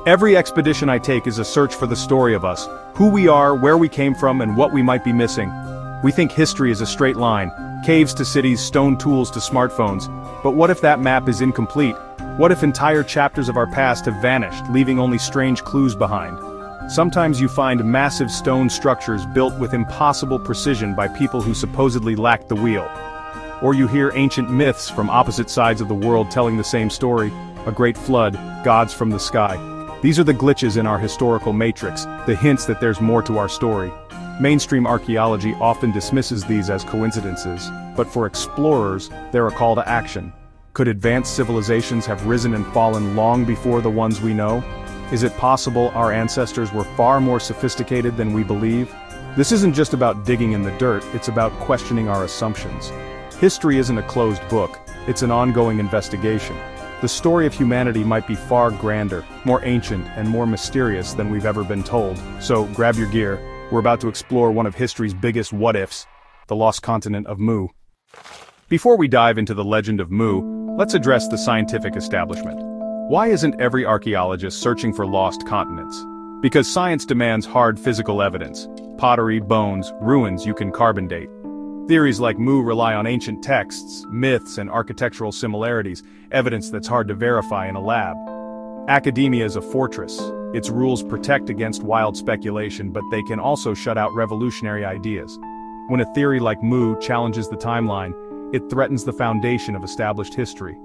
Every expedition I take is a search for the story of us, who we are, where we came from, and what we might be missing. We think history is a straight line, caves to cities, stone tools to smartphones. But what if that map is incomplete? What if entire chapters of our past have vanished, leaving only strange clues behind? Sometimes you find massive stone structures built with impossible precision by people who supposedly lacked the wheel. Or you hear ancient myths from opposite sides of the world telling the same story: a great flood, gods from the sky. These are the glitches in our historical matrix, the hints that there's more to our story. Mainstream archaeology often dismisses these as coincidences, but for explorers, they're a call to action. Could advanced civilizations have risen and fallen long before the ones we know? Is it possible our ancestors were far more sophisticated than we believe? This isn't just about digging in the dirt, it's about questioning our assumptions. History isn't a closed book, it's an ongoing investigation. The story of humanity might be far grander, more ancient, and more mysterious than we've ever been told. So grab your gear, we're about to explore one of history's biggest what-ifs, the lost continent of Mu. Before we dive into the legend of Mu, let's address the scientific establishment. Why isn't every archaeologist searching for lost continents? Because science demands hard physical evidence. Pottery, bones, ruins you can carbon date. Theories like Mu rely on ancient texts, myths, and architectural similarities, evidence that's hard to verify in a lab. Academia is a fortress. Its rules protect against wild speculation, but they can also shut out revolutionary ideas. When a theory like Mu challenges the timeline, it threatens the foundation of established history.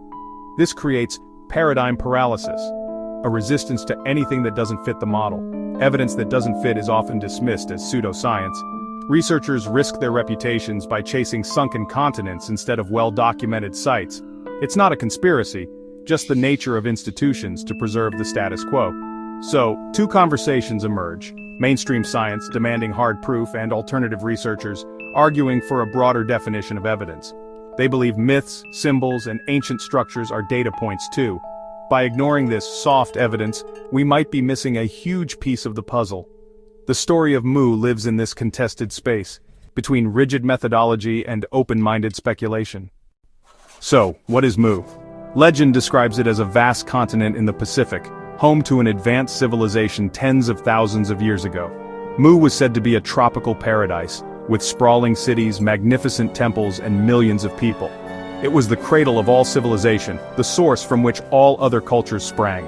This creates paradigm paralysis, a resistance to anything that doesn't fit the model. Evidence that doesn't fit is often dismissed as pseudoscience. Researchers risk their reputations by chasing sunken continents instead of well-documented sites. It's not a conspiracy, just the nature of institutions to preserve the status quo. So, two conversations emerge: mainstream science demanding hard proof and alternative researchers arguing for a broader definition of evidence. They believe myths, symbols, and ancient structures are data points too. By ignoring this soft evidence, we might be missing a huge piece of the puzzle. The story of Mu lives in this contested space, between rigid methodology and open-minded speculation. So, what is Mu? Legend describes it as a vast continent in the Pacific, home to an advanced civilization tens of thousands of years ago. Mu was said to be a tropical paradise, with sprawling cities, magnificent temples, and millions of people. It was the cradle of all civilization, the source from which all other cultures sprang.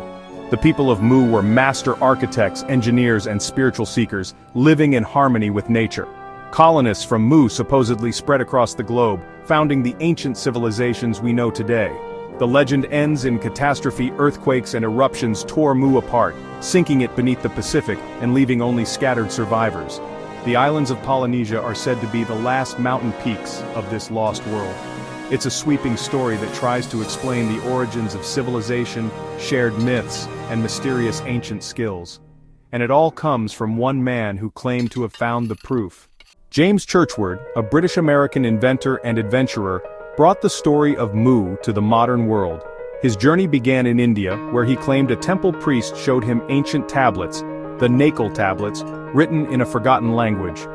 The people of Mu were master architects, engineers, and spiritual seekers, living in harmony with nature. Colonists from Mu supposedly spread across the globe, founding the ancient civilizations we know today. The legend ends in catastrophe. Earthquakes and eruptions tore Mu apart, sinking it beneath the Pacific and leaving only scattered survivors. The islands of Polynesia are said to be the last mountain peaks of this lost world. It's a sweeping story that tries to explain the origins of civilization, shared myths, and mysterious ancient skills. And it all comes from one man who claimed to have found the proof. James Churchward, a British-American inventor and adventurer, brought the story of Mu to the modern world. His journey began in India, where he claimed a temple priest showed him ancient tablets, the Naacal tablets, written in a forgotten language.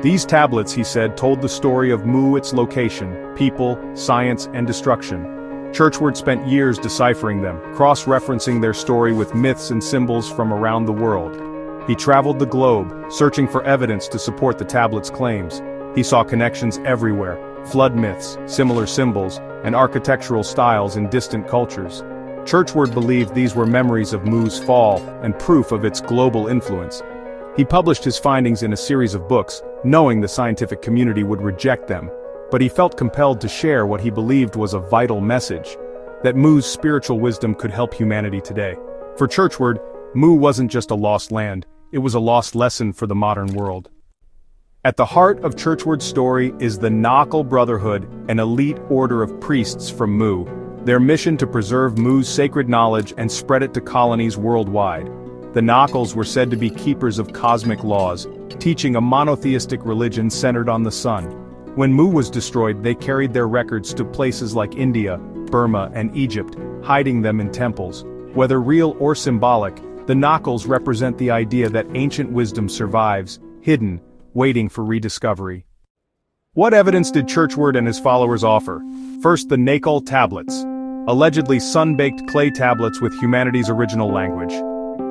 These tablets, he said, told the story of Mu, its location, people, science, and destruction. Churchward spent years deciphering them, cross-referencing their story with myths and symbols from around the world. He traveled the globe, searching for evidence to support the tablets' claims. He saw connections everywhere: flood myths, similar symbols, and architectural styles in distant cultures. Churchward believed these were memories of Mu's fall and proof of its global influence. He published his findings in a series of books, knowing the scientific community would reject them, but he felt compelled to share what he believed was a vital message: that Mu's spiritual wisdom could help humanity today. For Churchward, Mu wasn't just a lost land, it was a lost lesson for the modern world. At the heart of Churchward's story is the Naacal Brotherhood, an elite order of priests from Mu. Their mission to preserve Mu's sacred knowledge and spread it to colonies worldwide. The Naacals were said to be keepers of cosmic laws, teaching a monotheistic religion centered on the sun. When Mu was destroyed, they carried their records to places like India, Burma, and Egypt, hiding them in temples. Whether real or symbolic, the Naacals represent the idea that ancient wisdom survives, hidden, waiting for rediscovery. What evidence did Churchward and his followers offer? First, the Naacal tablets, allegedly sun-baked clay tablets with humanity's original language.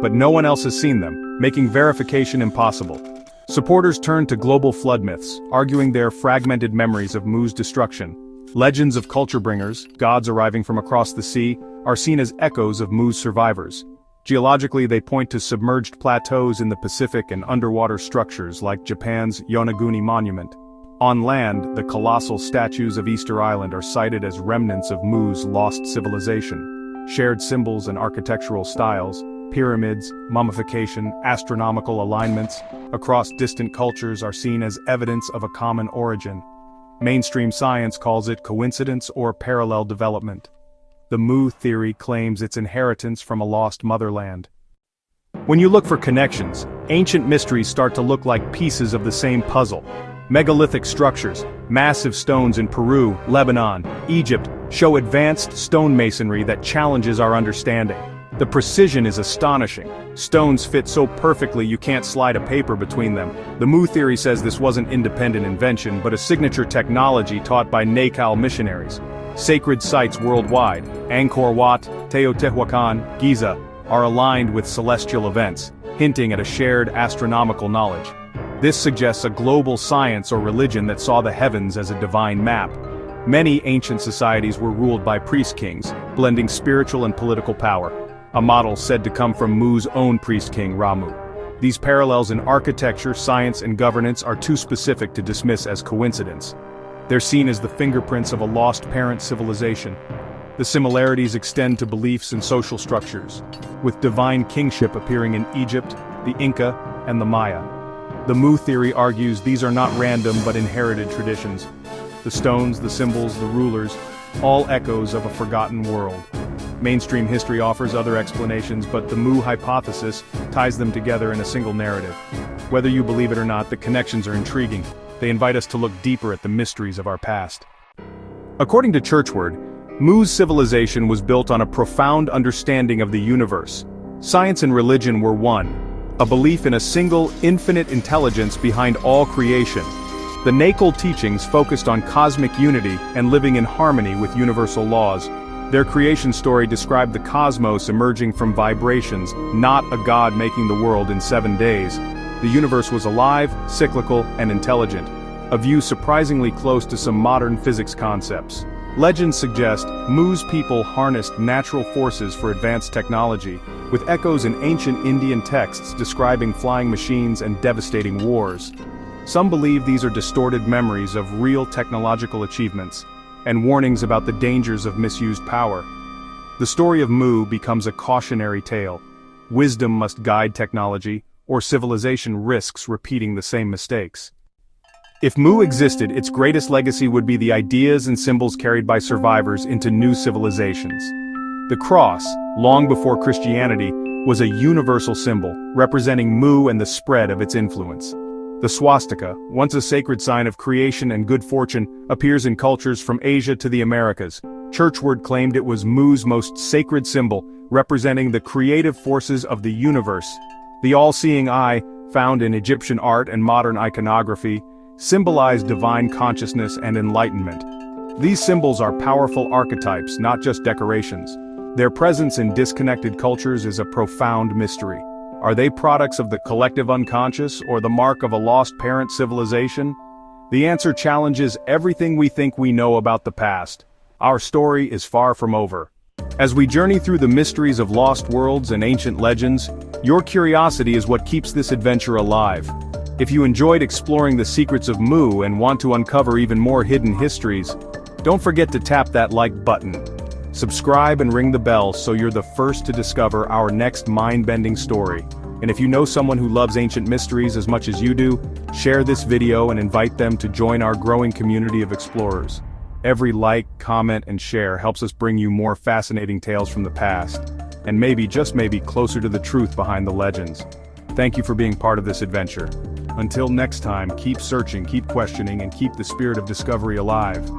but no one else has seen them, making verification impossible. Supporters turn to global flood myths, arguing they are fragmented memories of Mu's destruction. Legends of culture bringers, gods arriving from across the sea, are seen as echoes of Mu's survivors. Geologically, they point to submerged plateaus in the Pacific and underwater structures like Japan's Yonaguni Monument. On land, the colossal statues of Easter Island are cited as remnants of Mu's lost civilization. Shared symbols and architectural styles, pyramids, mummification, astronomical alignments, across distant cultures are seen as evidence of a common origin. Mainstream science calls it coincidence or parallel development. The Mu theory claims its inheritance from a lost motherland. When you look for connections, ancient mysteries start to look like pieces of the same puzzle. Megalithic structures, massive stones in Peru, Lebanon, Egypt, show advanced stonemasonry that challenges our understanding. The precision is astonishing. Stones fit so perfectly you can't slide a paper between them. The Mu theory says this wasn't independent invention but a signature technology taught by Naacal missionaries. Sacred sites worldwide, Angkor Wat, Teotihuacan, Giza, are aligned with celestial events, hinting at a shared astronomical knowledge. This suggests a global science or religion that saw the heavens as a divine map. Many ancient societies were ruled by priest-kings, blending spiritual and political power, a model said to come from Mu's own priest-king Ramu. These parallels in architecture, science, and governance are too specific to dismiss as coincidence. They're seen as the fingerprints of a lost parent civilization. The similarities extend to beliefs and social structures, with divine kingship appearing in Egypt, the Inca, and the Maya. The Mu theory argues these are not random but inherited traditions. The stones, the symbols, the rulers, all echoes of a forgotten world. Mainstream history offers other explanations, but the Mu hypothesis ties them together in a single narrative. Whether you believe it or not, the connections are intriguing. They invite us to look deeper at the mysteries of our past. According to Churchward, Mu's civilization was built on a profound understanding of the universe. Science and religion were one, a belief in a single, infinite intelligence behind all creation. The Naacal teachings focused on cosmic unity and living in harmony with universal laws. Their creation story described the cosmos emerging from vibrations, not a god making the world in 7 days. The universe was alive, cyclical, and intelligent, a view surprisingly close to some modern physics concepts. Legends suggest Mu's people harnessed natural forces for advanced technology, with echoes in ancient Indian texts describing flying machines and devastating wars. Some believe these are distorted memories of real technological achievements, and warnings about the dangers of misused power. The story of Mu becomes a cautionary tale. Wisdom must guide technology, or civilization risks repeating the same mistakes. If Mu existed, its greatest legacy would be the ideas and symbols carried by survivors into new civilizations. The cross, long before Christianity, was a universal symbol, representing Mu and the spread of its influence. The swastika, once a sacred sign of creation and good fortune, appears in cultures from Asia to the Americas. Churchward claimed it was Mu's most sacred symbol, representing the creative forces of the universe. The all-seeing eye, found in Egyptian art and modern iconography, symbolize divine consciousness and enlightenment. These symbols are powerful archetypes, not just decorations. Their presence in disconnected cultures is a profound mystery. Are they products of the collective unconscious or the mark of a lost parent civilization? The answer challenges everything we think we know about the past. Our story is far from over. As we journey through the mysteries of lost worlds and ancient legends, your curiosity is what keeps this adventure alive. If you enjoyed exploring the secrets of Mu and want to uncover even more hidden histories, don't forget to tap that like button. Subscribe and ring the bell so you're the first to discover our next mind-bending story. And if you know someone who loves ancient mysteries as much as you do, share this video and invite them to join our growing community of explorers. Every like, comment, and share helps us bring you more fascinating tales from the past, and maybe, just maybe, closer to the truth behind the legends. Thank you for being part of this adventure. Until next time, keep searching, keep questioning, and keep the spirit of discovery alive.